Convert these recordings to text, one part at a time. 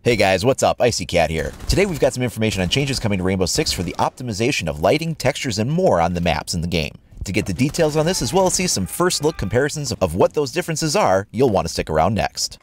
Hey guys, what's up? Icy Cat here. Today we've got some information on changes coming to Rainbow Six for the optimization of lighting, textures, and more on the maps in the game. To get the details on this, as well as see some first look comparisons of what those differences are, you'll want to stick around next.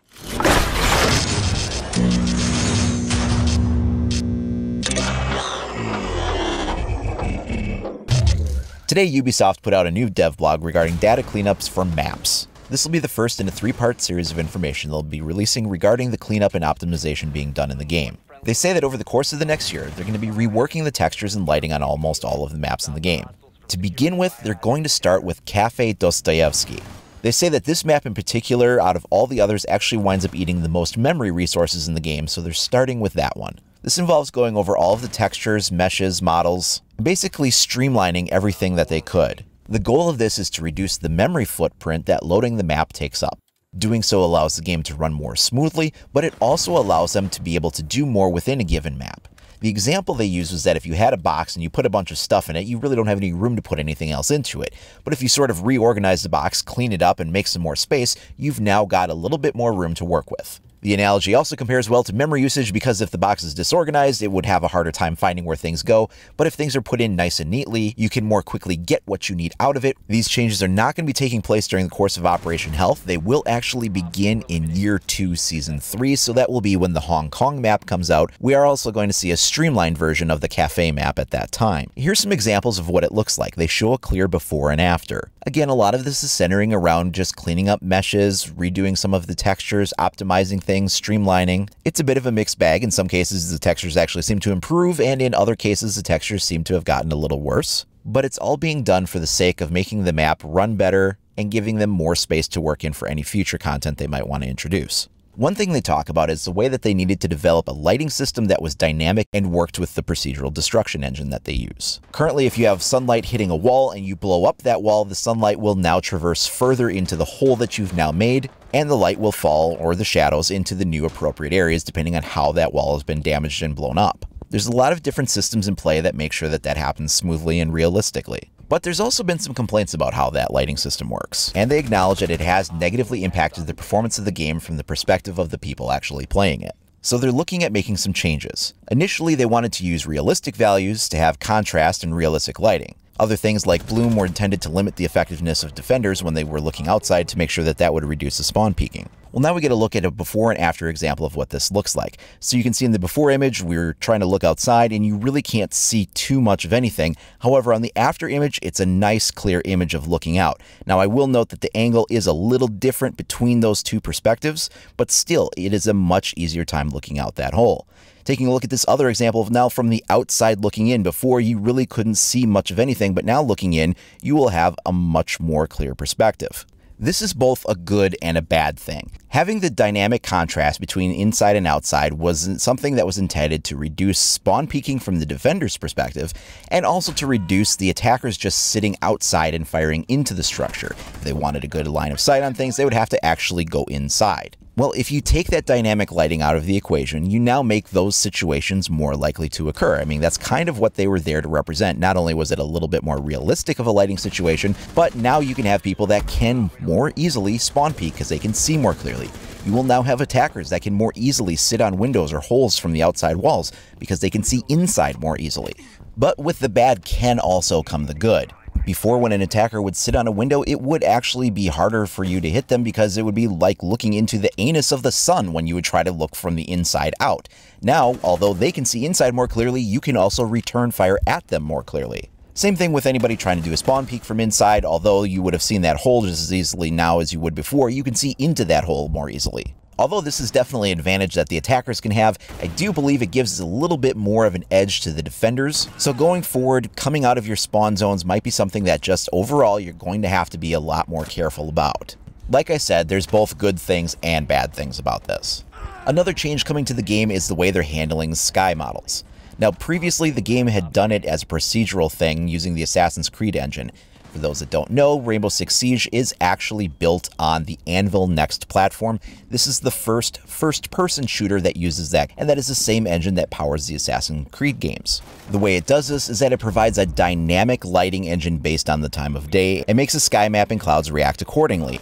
Today Ubisoft put out a new dev blog regarding data cleanups for maps. This will be the first in a three-part series of information they'll be releasing regarding the cleanup and optimization being done in the game. They say that over the course of the next year, they're going to be reworking the textures and lighting on almost all of the maps in the game. To begin with, they're going to start with Cafe Dostoevsky. They say that this map in particular, out of all the others, actually winds up eating the most memory resources in the game, so they're starting with that one. This involves going over all of the textures, meshes, models, and basically streamlining everything that they could. The goal of this is to reduce the memory footprint that loading the map takes up. Doing so allows the game to run more smoothly, but it also allows them to be able to do more within a given map. The example they use was that if you had a box and you put a bunch of stuff in it, you really don't have any room to put anything else into it. But if you sort of reorganize the box, clean it up, and make some more space, you've now got a little bit more room to work with. The analogy also compares well to memory usage because if the box is disorganized, it would have a harder time finding where things go, but if things are put in nice and neatly, you can more quickly get what you need out of it. These changes are not going to be taking place during the course of Operation Health. They will actually begin in Year 2, Season 3, so that will be when the Hong Kong map comes out. We are also going to see a streamlined version of the Cafe map at that time. Here's some examples of what it looks like. They show a clear before and after. Again, a lot of this is centering around just cleaning up meshes, redoing some of the textures, optimizing things, streamlining. It's a bit of a mixed bag. In some cases, the textures actually seem to improve, and in other cases, the textures seem to have gotten a little worse. But it's all being done for the sake of making the map run better and giving them more space to work in for any future content they might want to introduce. One thing they talk about is the way that they needed to develop a lighting system that was dynamic and worked with the procedural destruction engine that they use. Currently, if you have sunlight hitting a wall and you blow up that wall, the sunlight will now traverse further into the hole that you've now made, and the light will fall, or the shadows, into the new appropriate areas depending on how that wall has been damaged and blown up. There's a lot of different systems in play that make sure that that happens smoothly and realistically. But there's also been some complaints about how that lighting system works, and they acknowledge that it has negatively impacted the performance of the game from the perspective of the people actually playing it. So they're looking at making some changes. Initially, they wanted to use realistic values to have contrast and realistic lighting. Other things like bloom were intended to limit the effectiveness of defenders when they were looking outside to make sure that that would reduce the spawn peeking. Well, now we get a look at a before and after example of what this looks like. So you can see in the before image, we're trying to look outside and you really can't see too much of anything. However, on the after image, it's a nice clear image of looking out. Now, I will note that the angle is a little different between those two perspectives, but still, it is a much easier time looking out that hole. Taking a look at this other example of now from the outside looking in, before you really couldn't see much of anything, but now looking in, you will have a much more clear perspective. This is both a good and a bad thing. Having the dynamic contrast between inside and outside was something that was intended to reduce spawn peeking from the defender's perspective, and also to reduce the attackers just sitting outside and firing into the structure. If they wanted a good line of sight on things, they would have to actually go inside. Well, if you take that dynamic lighting out of the equation, you now make those situations more likely to occur. I mean, that's kind of what they were there to represent. Not only was it a little bit more realistic of a lighting situation, but now you can have people that can more easily spawn peek because they can see more clearly. You will now have attackers that can more easily sit on windows or holes from the outside walls because they can see inside more easily. But with the bad can also come the good. Before, when an attacker would sit on a window, it would actually be harder for you to hit them because it would be like looking into the anus of the sun when you would try to look from the inside out. Now, although they can see inside more clearly, you can also return fire at them more clearly. Same thing with anybody trying to do a spawn peek from inside. Although you would have seen that hole just as easily now as you would before, you can see into that hole more easily. Although this is definitely an advantage that the attackers can have, I do believe it gives a little bit more of an edge to the defenders. So going forward, coming out of your spawn zones might be something that just overall you're going to have to be a lot more careful about. Like I said, there's both good things and bad things about this. Another change coming to the game is the way they're handling sky models. Now, previously the game had done it as a procedural thing using the Assassin's Creed engine. For those that don't know, Rainbow Six Siege is actually built on the Anvil Next platform. This is the first-person shooter that uses that, and that is the same engine that powers the Assassin's Creed games. The way it does this is that it provides a dynamic lighting engine based on the time of day and makes the sky map and clouds react accordingly.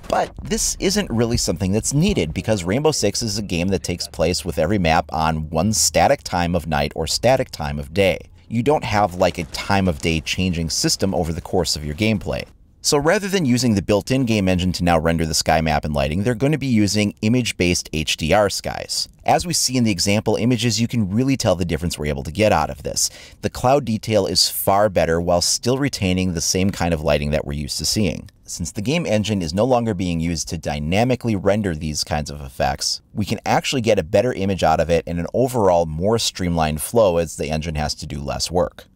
But this isn't really something that's needed because Rainbow Six is a game that takes place with every map on one static time of night or static time of day. You don't have like a time of day changing system over the course of your gameplay. So rather than using the built-in game engine to now render the sky map and lighting, they're going to be using image-based HDR skies. As we see in the example images, you can really tell the difference we're able to get out of this. The cloud detail is far better while still retaining the same kind of lighting that we're used to seeing. Since the game engine is no longer being used to dynamically render these kinds of effects, we can actually get a better image out of it and an overall more streamlined flow as the engine has to do less work.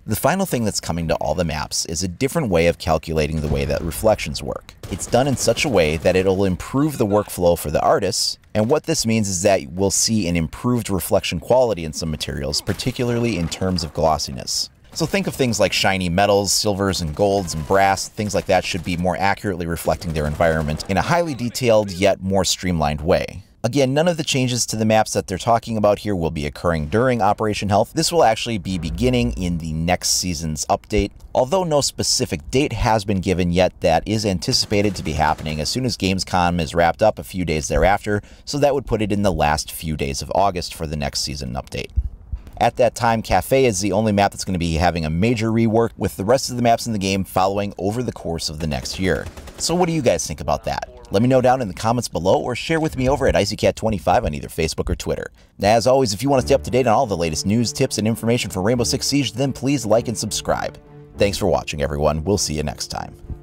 The final thing that's coming to all the maps is a different way of calculating the way that reflections work. It's done in such a way that it'll improve the workflow for the artists, and what this means is that we'll see an improved reflection quality in some materials, particularly in terms of glossiness. So think of things like shiny metals, silvers and golds and brass, things like that should be more accurately reflecting their environment in a highly detailed yet more streamlined way. Again, none of the changes to the maps that they're talking about here will be occurring during Operation Health. This will actually be beginning in the next season's update, although no specific date has been given yet. That is anticipated to be happening as soon as Gamescom is wrapped up a few days thereafter, so that would put it in the last few days of August for the next season update. At that time, Cafe is the only map that's going to be having a major rework, with the rest of the maps in the game following over the course of the next year. So what do you guys think about that? Let me know down in the comments below or share with me over at IcyCat25 on either Facebook or Twitter. As always, if you want to stay up to date on all the latest news, tips, and information for Rainbow Six Siege, then please like and subscribe. Thanks for watching, everyone. We'll see you next time.